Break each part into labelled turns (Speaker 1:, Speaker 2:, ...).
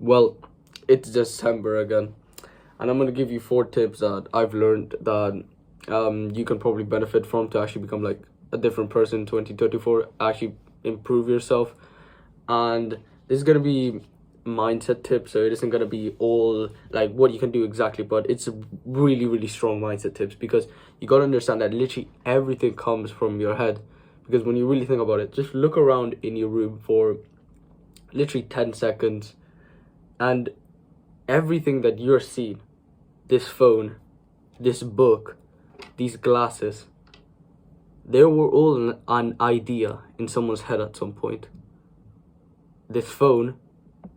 Speaker 1: Well, it's December again, and I'm gonna give you 4 tips that I've learned that you can probably benefit from to actually become like a different person in 2024, actually improve yourself. And this is gonna be mindset tips, so it isn't gonna be all like what you can do exactly, but it's really, really strong mindset tips because you gotta understand that literally everything comes from your head. Because when you really think about it, just look around in your room for literally 10 seconds and everything that you're seeing, this phone, this book, these glasses, they were all an idea in someone's head at some point. This phone,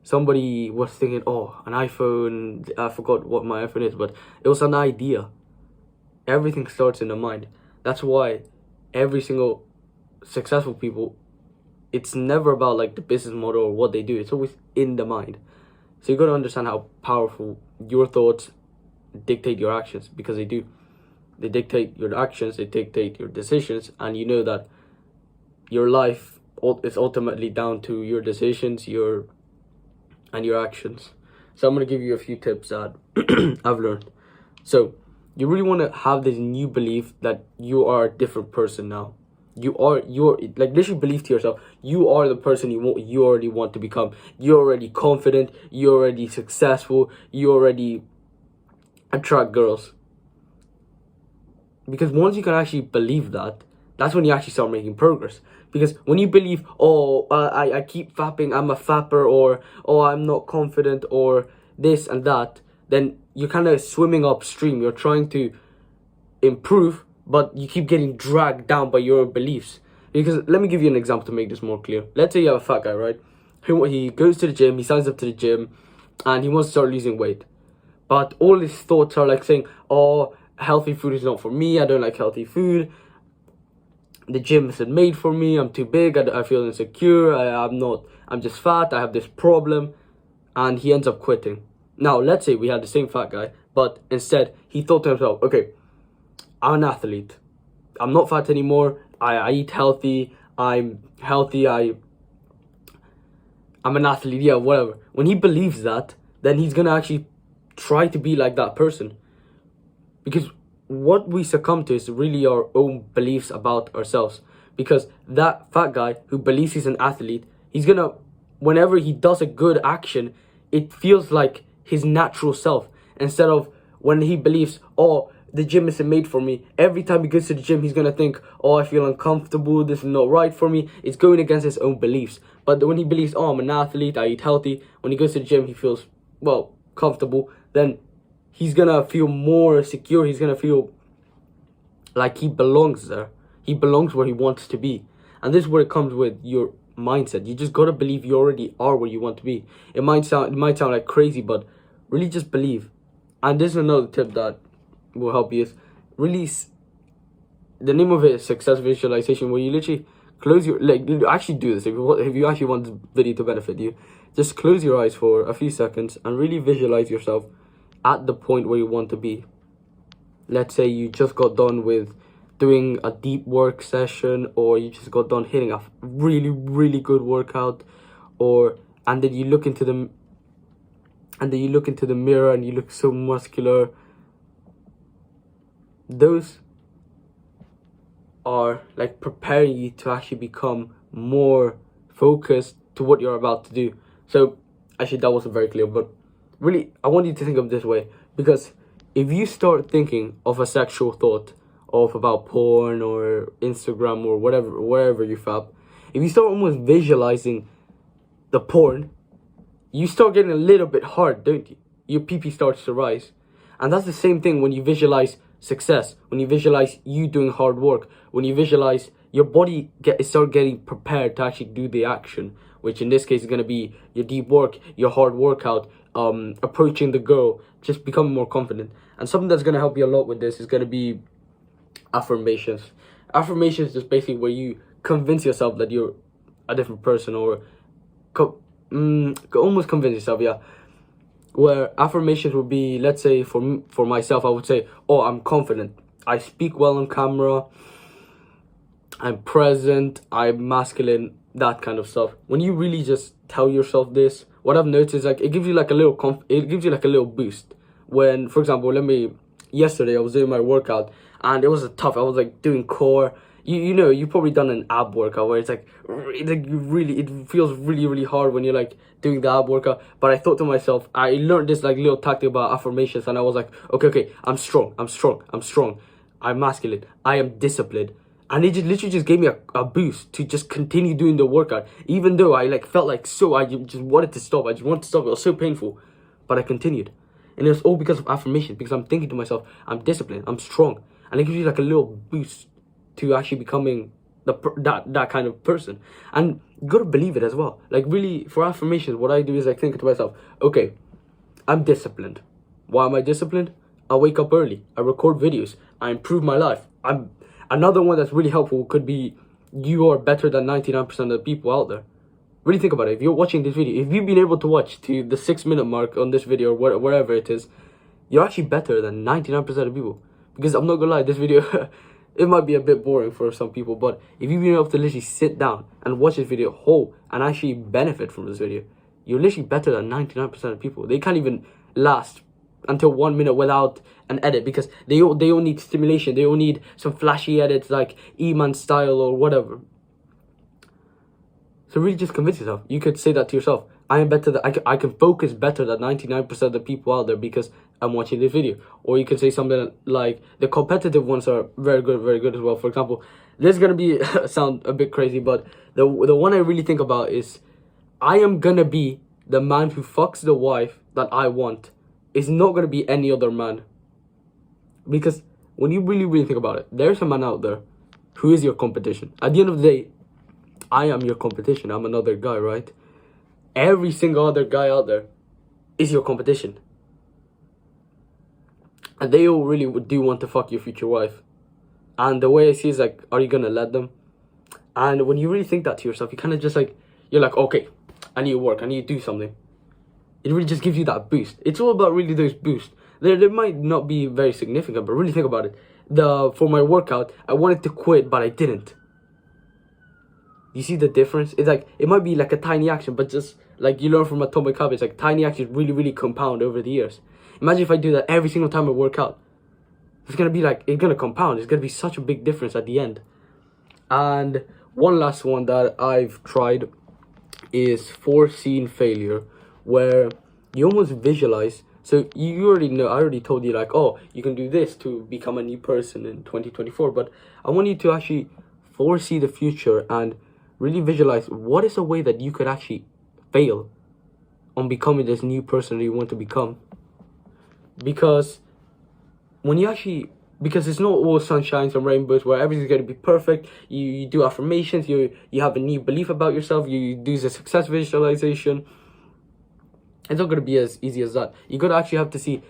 Speaker 1: somebody was thinking, oh, an iPhone, I forgot what my iPhone is, but it was an idea. Everything starts in the mind. That's why every single successful people, it's never about like the business model or what they do, it's always in the mind. So you got to understand how powerful your thoughts dictate your actions, because they do. They dictate your actions, they dictate your decisions, and you know that your life is ultimately down to your decisions, your actions. So I'm gonna give you a few tips that I've learned. So you really want to have this new belief that you are a different person now. You're like literally believe to yourself, you are the person you already want to become. You're already confident, you're already successful, you already attract girls. Because once you can actually believe that, that's when you actually start making progress. Because when you believe, oh, I keep fapping, I'm a fapper, or oh, I'm not confident, or this and that, then you're kind of swimming upstream. You're trying to improve, but you keep getting dragged down by your beliefs. Because let me give you an example to make this more clear. Let's say you have a fat guy, right? He goes to the gym, he signs up to the gym, and he wants to start losing weight. But all his thoughts are like saying, oh, healthy food is not for me, I don't like healthy food, the gym isn't made for me, I'm too big, I feel insecure, I'm just fat, I have this problem, and he ends up quitting. Now, let's say we had the same fat guy, but instead, he thought to himself, okay, I'm an athlete, I'm not fat anymore, I eat healthy, I'm healthy, I'm an athlete, yeah, whatever. When he believes that, then he's gonna actually try to be like that person. Because what we succumb to is really our own beliefs about ourselves. Because that fat guy who believes he's an athlete, he's gonna, whenever he does a good action, it feels like his natural self. Instead of when he believes, oh, the gym isn't made for me, every time he goes to the gym, he's gonna think, oh, I feel uncomfortable, this is not right for me. It's going against his own beliefs. But when he believes, oh, I'm an athlete, I eat healthy, when he goes to the gym, he feels, well, comfortable, then he's gonna feel more secure. He's gonna feel like he belongs there. He belongs where he wants to be. And this is where it comes with your mindset. You just gotta believe you already are where you want to be. It might sound like crazy, but really just believe. And this is another tip that will help you is really the name of it is success visualization, where you literally close your, like, actually do this if you actually want this video to benefit you. Just close your eyes for a few seconds and really visualize yourself at the point where you want to be. Let's say you just got done with doing a deep work session, or you just got done hitting a really, really good workout, and then you look into the mirror and you look so muscular. Those are like preparing you to actually become more focused to what you're about to do. So actually that wasn't very clear, but really, I want you to think of this way, because if you start thinking of a sexual thought of about porn or Instagram or whatever, wherever you fap, if you start almost visualizing the porn, you start getting a little bit hard, don't you? Your PP starts to rise. And that's the same thing when you visualize success, when you visualize you doing hard work, when you visualize your body start getting prepared to actually do the action, which in this case is going to be your deep work, your hard workout, approaching the girl, just becoming more confident. And something that's going to help you a lot with this is going to be affirmations. Affirmations is basically where you convince yourself that you're a different person, or almost convince yourself, yeah. Where affirmations would be, let's say for myself, I would say, oh, I'm confident, I speak well on camera, I'm present, I'm masculine, that kind of stuff. When you really just tell yourself this, what I've noticed is like it gives you like a little it gives you like a little boost. When, for example, yesterday I was doing my workout and it was tough. I was like doing core. You know, you've probably done an ab workout where it's like it feels really hard when you're like doing the ab workout. But I thought to myself, I learned this like little tactic about affirmations, and I was like, okay, I'm strong, I'm masculine, I am disciplined. And it just literally just gave me a boost to just continue doing the workout, even though I like felt like I just wanted to stop. I just wanted to stop. It was so painful, but I continued, and it was all because of affirmation. Because I'm thinking to myself, I'm disciplined, I'm strong, and it gives you like a little boost to actually becoming that kind of person. And you gotta believe it as well. Like really, for affirmations, what I do is I think to myself, okay, I'm disciplined. Why am I disciplined? I wake up early. I record videos. I improve my life. I'm Another one that's really helpful could be you are better than 99% of the people out there. Really think about it. If you're watching this video, if you've been able to watch to the 6-minute mark on this video or wherever it is, you're actually better than 99% of people. Because I'm not gonna lie, this video it might be a bit boring for some people, but if you've been able to literally sit down and watch this video whole and actually benefit from this video, you're literally better than 99% of people. They can't even last until 1 minute without an edit, because they all need stimulation. They all need some flashy edits like E-Man style or whatever. So really just convince yourself. You could say that to yourself. I am better than I can focus better than 99% of the people out there because I'm watching this video. Or you can say something like the competitive ones are very good as well. For example, this is gonna be sound a bit crazy, but the one I really think about is I am gonna be the man who fucks the wife that I want. It's not gonna be any other man. Because when you really think about it, there's a man out there who is your competition. At the end of the day, I am your competition. I'm another guy, right? Every single other guy out there is your competition. And they all really do want to fuck your future wife. And the way I see it is like, are you gonna let them? And when you really think that to yourself, you kind of just like, you're like, okay, I need to work, I need to do something. It really just gives you that boost. It's all about really those boosts. They might not be very significant, but really think about it. For my workout, I wanted to quit, but I didn't. You see the difference? It's like, it might be like a tiny action, but just like you learn from Atomic Habits, like tiny actions really compound over the years. Imagine if I do that every single time I work out. It's gonna be like, it's gonna compound. It's gonna be such a big difference at the end. And one last one that I've tried is foreseen failure, where you almost visualize. So you already know, I already told you like, oh, you can do this to become a new person in 2024. But I want you to actually foresee the future and really visualize what is a way that you could actually fail on becoming this new person that you want to become. Because when you actually, because it's not all sunshines and rainbows where everything's going to be perfect. You do affirmations, you have a new belief about yourself, you do the success visualization. It's not going to be as easy as that. You're going to actually have to see,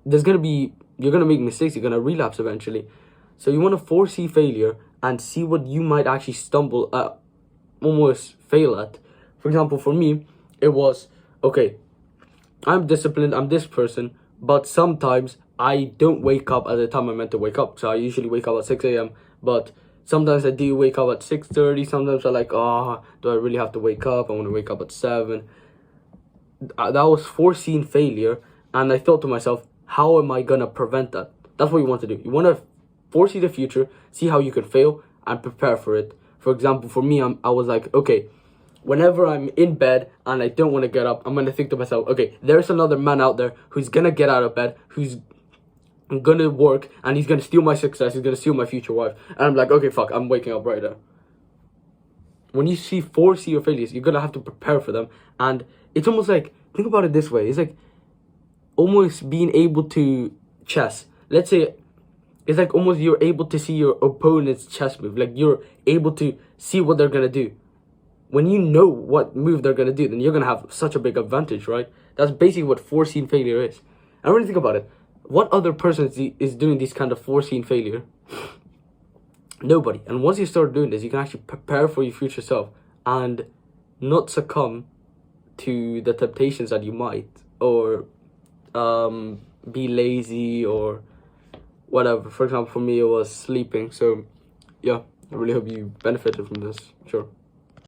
Speaker 1: you're going to make mistakes, you're going to relapse eventually. So you want to foresee failure and see what you might actually stumble at, almost fail at. For example, for me, it was, okay, I'm disciplined, I'm this person, but sometimes I don't wake up at the time I'm meant to wake up. So I usually wake up at 6 a.m. But sometimes I do wake up at 6:30. Sometimes I'm like, oh, do I really have to wake up? I want to wake up at 7. That was foreseen failure. And I thought to myself, how am I going to prevent that? That's what you want to do. You want to foresee the future, see how you can fail, and prepare for it. For example, for me, I was like, okay, whenever I'm in bed and I don't want to get up, I'm going to think to myself, okay, there's another man out there who's going to get out of bed, who's going to work, and he's going to steal my success, he's going to steal my future wife. And I'm like, okay, fuck, I'm waking up right now. When you foresee your failures, you're going to have to prepare for them. And it's almost like, think about it this way. It's like almost being able to chess. Let's say, it's like almost you're able to see your opponent's chess move. Like you're able to see what they're going to do. When you know what move they're going to do, then you're going to have such a big advantage, right? That's basically what foreseen failure is. And really think about it. What other person is doing this kind of foreseen failure? Nobody. And once you start doing this, you can actually prepare for your future self and not succumb to the temptations that you might, or be lazy or whatever. For example, for me, it was sleeping. So yeah, I really hope you benefited from this. Sure.